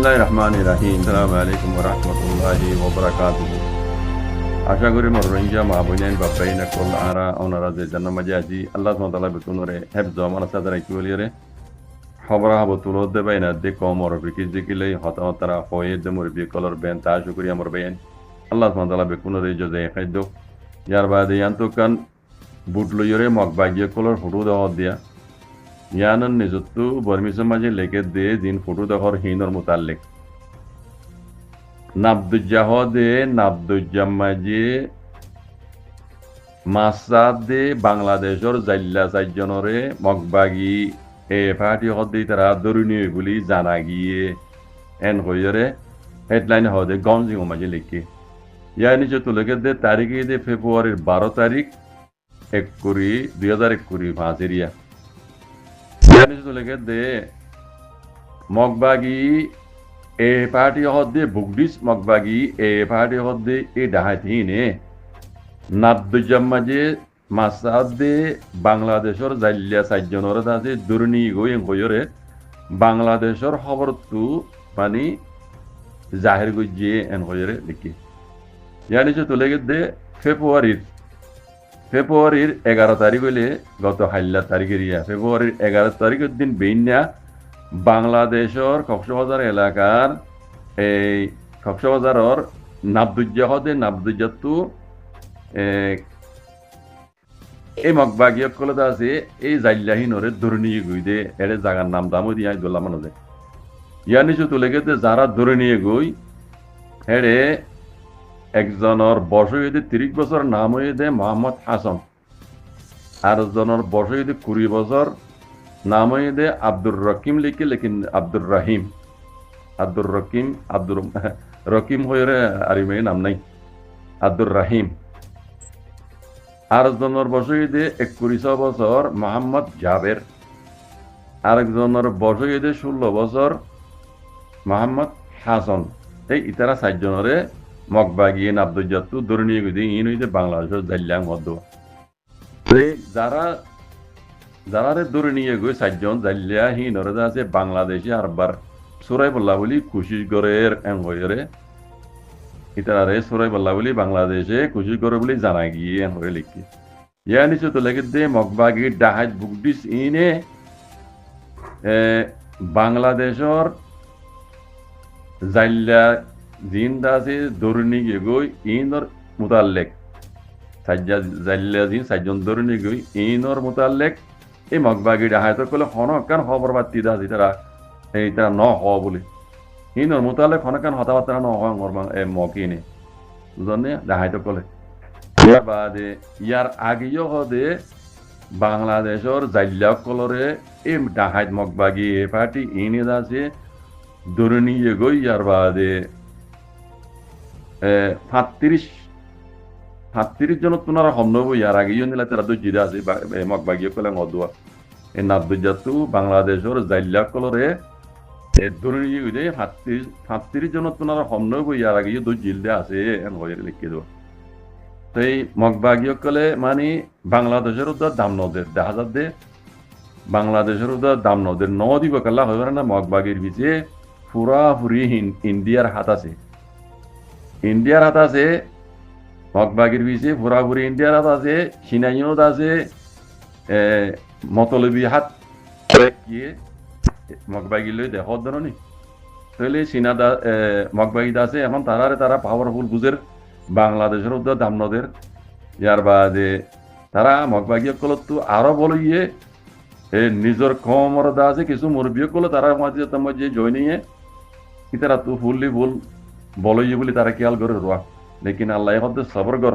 বিসমিল্লাহির রহমানির রহিম। আসসালামু আলাইকুম ওয়া রাহমাতুল্লাহি ওয়া বারাকাতুহু। আশা করি মোর রোহিঙ্গা মা বোনেন বাপ্পাইন কল আরা ওনারা যে জান্নাত মাঝে আজি আল্লাহ সুবহানাহু ওয়া তাআলা বেতুনরে হেফজ মানা সাদারাই কিওলিরে খবরা হবতুল দে বাইনা দে কমর বিকি জিকিলে হতারা হয়ে দে মোর বিকলর বেন তা শুকরিয়া মোর বেন আল্লাহ সুবহানাহু ওয়া তাআলা বেকুনরে জজে খাদ্য ইয়ার বাদে ইয়ান্তুকান বুটলইরে মগবাগিয়ে কলর ফুটু দেওয়া দিয়া ইয়ানন নিজত্তু বর্মিসের মাঝে লেগে দে দিন ফুটু দেওয়ার হিনর মুতাল্লিক নাবদুজ্জাহদে নাবদুজ্জাম্মাজি মাসাদে বাংলাদেশের জাল্লা চারজনরে মগবাগি এ পার্টি হদে তারা দরুনি বলি জানা গিয়ে এন হইরে হেডলাইন হদে গঞ্জিং মাঝে লিখি ইয়ার নিচে তুলে দে তারিখে দে ফেব্রুয়ারির 12 তারিখ 2021 ভাঁজেরিয়া ইয়ার নিচে তুলে দে মগবাগি এ পার্টি হদে বুকডিস মগবাগি এ পার্টি হদে এ ডাহাতিনে নাবদুজ্জাম্মাজে মাসাদে বাংলাদেশের জাল্লিয়া চারজনের আছে দুর্নি গইরে বাংলাদেশের খবর তু মানে জাহির গজিয়ে এন হইরে লিখি ইয়ার নিচে তুলে দে ফেব্রুয়ারির 11 তারিখ হইলে গত হাইলা তারিখের ফেব্রুয়ারির 11 তারিখের দিন বেইনা বাংলাদেশের কক্সবাজার এলাকার এই কক্সবাজারের নাবদুজ্জাতু এই মগবাগিয়ক কলে আছে এই জাল্লাহিনরে ধরে নিয়ে গই দে এর জায়গার নাম দামও দিয়ে দোলা মানে যায় ইয়ার নিচে তুলে গেছে যারা ধরে নিয়ে গই হেরে একজনের বয়স হইতে 30 বছর নাম হইতে মোহাম্মদ হাসান আর একজনের বয়স হইতে 20 বছর নাম হইতে আব্দুর রকিম লিখে লেকিন আব্দুর রকিম হয়ে আরিমে নাম নাই আব্দুর রাহিম আর একজনের বয়স হইতে 21 বছর মোহাম্মদ জাবের আরেকজনের বয়স হইতে 16 বছর মোহাম্মদ হাসান এই ইতারা 4 জনরে মগবাগিয়ে নাবদুজ্জাতু ধরে নিয়ে গিয়ে ইন হইতে বাংলাদেশের জাল্লাং মধ্য যারা ধরে নিয়ে গই 4 জন জাল্লিয়া হিনরে আছে বাংলাদেশে আরবার সুরাই বল্লা বলি কোশিশ করে এন হইরে ইতারে সুরাই বল্লা বলি বাংলাদেশে কোশিশ করে বলি জানা গিয়ে এন হয়ে লিখি ইয়া নিচে তো লেগে দে মগবাগি ডাহাজ বুকডিস ইনে বাংলাদেশের জাল্লা জিন্দা আছে দরুনি গই ইনর মুতাল্লেক সাজ্জা জাল্লা জিন 4 জন দরুনি গই ইনর মুতাল্লেক এই মগবাগি ডাহাজ কলে হনকান খবর বাতি দা যেটা এইটা ন হ বলে ইনর মুতাল্লেক হনকান হতাবার্তা ন হয় মরবা মকিনে বুঝনে ডাহাজ কলে ইয়ার বাদে ইয়ার আগেও হদে বাংলাদেশের জাল্লা কলরে এই ডাহাজ মগবাগি এ পার্টি ইনে আছে দরুনি গই ইয়ার বাদে 37 জন তোনারা সম্ভব ইয়ার আগে নিলে তারা তো জিরা আছে মগবাগিয়ে কলে মদুয়া এই নাবদুজ্জাতু বাংলাদেশের জাল্লা কলরে ধরে নিয়ে 37 জন তোনারা সম্ভব ইয়ার আগে তো জিলদে আছে এন হয়ে লিখে দেওয়া তো এই মগবাগিয়ে কলে মানে বাংলাদেশের উদ্ধার দাম নদের দেখা যাচ্ছে বাংলাদেশের উদ্ধার দাম নদের ন দিব কাল্লা হবে না মগবাগির বিচে পুরাপুরি ইন্ডিয়ার হাত আছে মগবাগির বিচে পুরাপুরি ইন্ডিয়ার হাত আছে সিনাইয়ত আছে মতলবি হাত গিয়ে মগবাগি লই দেখো ধরনি তাহলে সিনাদা মগবাগিদা আছে এখন তারা পাওয়ারফুল বুঝের বাংলাদেশের উদ্ধার দাম নদের ইয়ার বাদে তারা মগবাগি কলতো আরো বলিয়ে নিজের কমরদা আছে কিছু মুরব্বী কলে তারা মাঝে জয়নিয়ে তারা তো ফুললি ভুল বলইয়ে বলি তারা খেয়াল করে রোয়া লেকিন আল্লাহ হতে সবর কর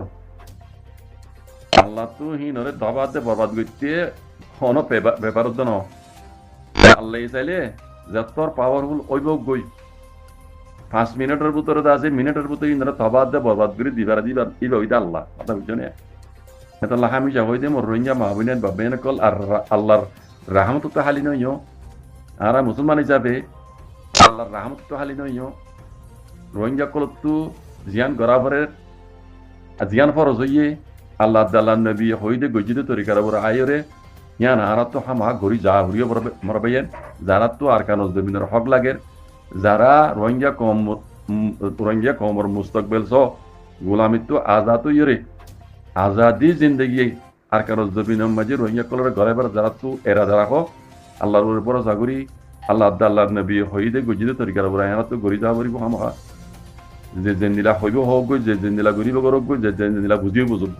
আল্লাহ তো হিনরে দবাতে বরবাদ করতে কোনো ব্যাপার তো ন আল্লাহ চাইলে যতর পাওয়ারফুল ওইবক গই 5 মিনিটের ভিতরে আছে মিনিটের ভিতরে ইনরা তবাতে বরবাদ করে দিবার ইবা হইতে আল্লাহ কথা বুঝছো না এটা আল্লাহ হামিশা হইতে মোর রোহিঙ্গা মাহবিনেন বাবেন কল আর আল্লাহর রাহমত তো হালি নইও আর মুসলমান হিসাবে আল্লাহর রাহমত তো হালি নইও রোহিঙ্গা কলতো জিয়ান গরাবরের জিয়ান ফরজ হইয়ে আল্লাহ আল্লাহ নবী হইতে গজিত তরিকার উপর আয়রে ইয়ান আরা তো হামা ঘুরি যা ঘুরিয়ে মরবাইয়েন যারা তো আর কানো জমিনের হক লাগের যারা রোহিঙ্গা কমর মুস্তকবেল সহ গোলামিত্ব আজাদ ইয়ে আজাদি জিন্দগি আর কারো জমিনের মাঝে রোহিঙ্গা কলরে ঘরে বেড়া যারা তু এরা যারা হো আল্লাহর উপর জাগুরি আল্লাহ আল্লাহ নবী হইদে গজিদে তরিকার উপর আইনা তো গরি যাওয়া করিব হামা যে জেন্দিলা হইব হোক গই যে জেন্দিলা গরিব গরক গই যে জেন্দিলা বুঝিও বুঝুক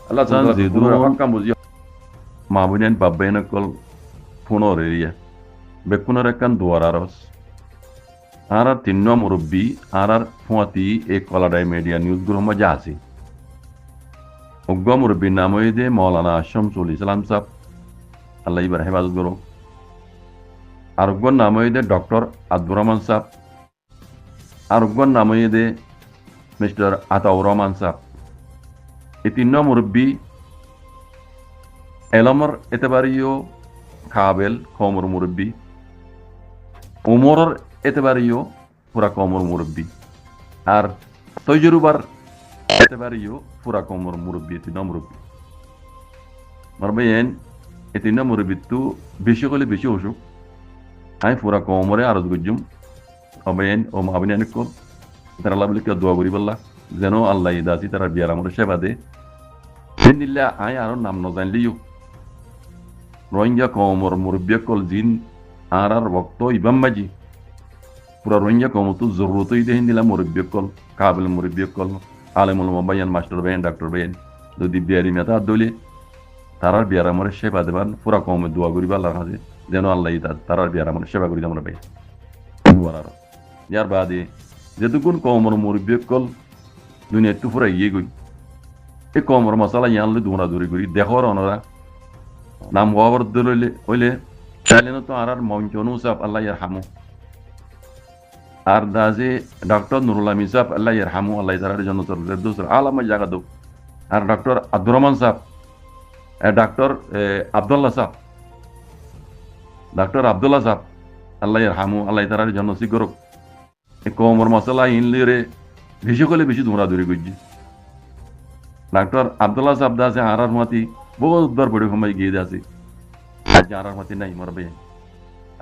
আল্লাহ যে দূর কাম বুঝিও মাবুনিয়ান বাব্বাইন কল ফোনর এরিয়া বেকুনের একখান দুয়ার আরস আর 3 নম্বর মুরব্বী আর ফুয়াতি এই কলাডাই মিডিয়া নিউজ গ্রুপ মধ্যে আছে অজ্ঞ মুরব্বীর নাম হইদে মৌলানা শামসুল ইসলাম সাহেব আল্লাহ ইবার হেফাজত করো আর অজ্ঞর নাম হইদে ডক্টর আব্দুর রহমান সাহেব আর অজ্ঞর নাম হইদে মিস্টার আতাউর রহমান সাহেব এই 3 নম্বর মুরব্বী এলমর এতেবারিও কাবেল কমর মুরব্বী উমরের এতেবারিও পুরা কমর মুরব্বী আর তৈজরুবার এতেবারিও পুরা কমর মুরব্বী 3 নম্বর মুরব্বী মারবেন এই 3 নম্বর মুরব্বী তো বেশি হলে বেশি অসুখ আমি পুরা কমরে আরজ গুজুম অবেন ও মাবিনান কল তারা আল্লাহ বলে কেউ দোয়া করি বললা যেন আল্লাহ দাসি তারা বিয়ার আমার সেবা দে দিল্লা আই আরো নাম ন জানলিও রোহিঙ্গা কমর মুরব্বী কল জিন আর বক্ত ইবাম মাজি পুরা রোহিঙ্গা কম তো জরুরতই দেহিন দিলা মুরব্বী কল কাবিল মুরব্বী কল আলেমুল মোবাইয়ান মাস্টার বেন ডাক্তার বেন যদি বিয়ারি মেতা দলে তারার বিয়ার আমার সেবা দেবান পুরা কমে দোয়া করিবা আল্লাহর কাছে যেন আল্লাহ তারার বিয়ার আমার সেবা করি আমরা পাই ইয়ার বাদে যেটুকুন কমর মুরব্বী কল দুনিয়া একটু পুরা ইয়ে গই এই কমর মশালা ইয়ানলে দৌড়া দৌড়ি করি দেখর অনরা নাম হওয়ার দলে হইলে চাইলেন তো আর মঞ্চনু সাহেব আল্লাহ ইয়ার হামু আর দাজে ডক্টর নুরুল আমিন সাহেব আল্লাহ ইয়ার হামু আল্লাহ তারার জন্য দোসর আলামা জায়গা দো আর ডক্টর আব্দুর রহমান সাহেব ডক্টর আবদুল্লাহ সাহেব আল্লাহ ইয়ার হামু আল্লাহ তারার জন্য সিগরক কমর মশলা ইনলিরে বেশি করলে বেশি দৌড়াদৌড়ি করছি ডক্টর আবদুল্লাহ সাহেব দাসে আর মাতি বহুত বার বড় সময় গিয়ে আছে আজ আর মাতি নাই মরবে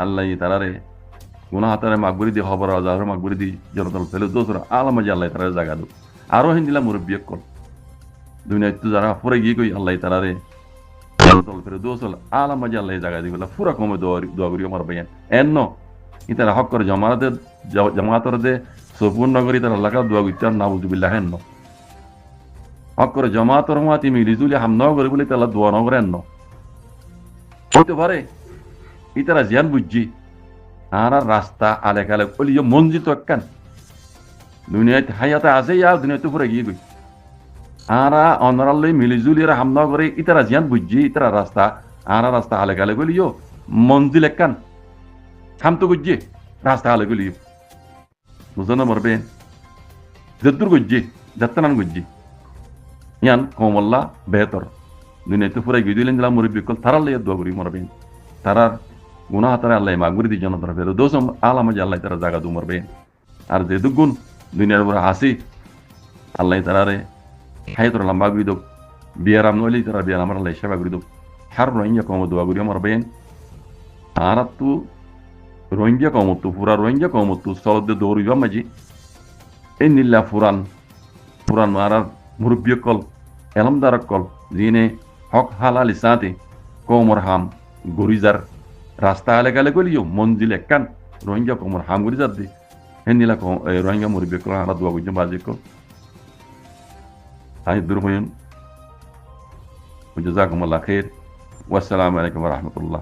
আল্লাহ তারারে গুনা হাতারে মাকবরি দিয়ে খবর আজার মাকবরি দি জনতল ফেলে দোসরা আলামা যে আল্লাহ তারারে জায়গা দো আরো হিন্দিলা মুরব্বী কল দুনিয়া তো যারা ফুরে গিয়ে কই আল্লাহ তারারে জনতল ফেলে দোসল আলামা যে আল্লাহ জায়গা দিগুলা পুরা কমে দোয়া করি মরবে এন্ন ইতারা হক করে জামাতের দে সপুর নগরী তারা লাগা দোয়া করতে না বুঝবিল্লাহ হেন হক করে জমাতর মাতি মিলিজুলি হাম নগরী বলে তারা দোয়া নগরে এন্ন হইতে পারে ইতারা জিয়ান বুঝছি আর রাস্তা আলে কালে বলি মঞ্জিল তো একখান দুনিয়াতে হাইয়াতে আছে আর দুনিয়াতে পুরে গিয়ে গই আর অনরাল্লই মিলিজুলি হাম নগরে ইতারা জিয়ান বুঝছি ইতারা রাস্তা আর রাস্তা আলে কালে বলি মঞ্জিল একখান খাম তো বুঝছি রাস্তা আলে গলি বুঝো না মরবেন যদ্দুর গুজ্জি যাত্রান গুজ্জি ইয়ান কমল্লা বেহতর দুনিয়াতে পুরাই গিয়ে দিলেন দিলাম মুরব্বী কল তারার লাইয়া দোয়া করি মরবেন তারার গুনাহ তারা আল্লাহ মাগবরি দি জনতর ফেরো দোসম আলামা যে আল্লাহ তারা জায়গা দু মরবেন আর যে দুগুণ দুনিয়ার উপরে হাসি আল্লাহ তারারে হাই তোর লম্বা করি দোক বিয়ার আম নইলে তারা বিয়ার আমার আল্লাহ সেবা করি দোক হার রোহিঙ্গা কম দোয়া করি মরবেন আর তু রোহিঙ্গা কমতো পুরা রোহিঙ্গা কমতো সলদে দৌড়িবা মাঝি এই নীলা পুরান আর মুরব্বী কল এলমদার কল যিনি হক হালালি সাথে কমর হাম গরিজার রাস্তা আলে গালে গলিও মঞ্জিল একখান রোহিঙ্গা কমর হাম গরিজার দি হে নীলা রোহিঙ্গা মুরব্বী কল আর দোয়া করছে বাজে কল আই দূর হইন জাযাকুমুল্লাহ খাইর ওয়াসসালামু আলাইকুম ওয়া রাহমাতুল্লাহ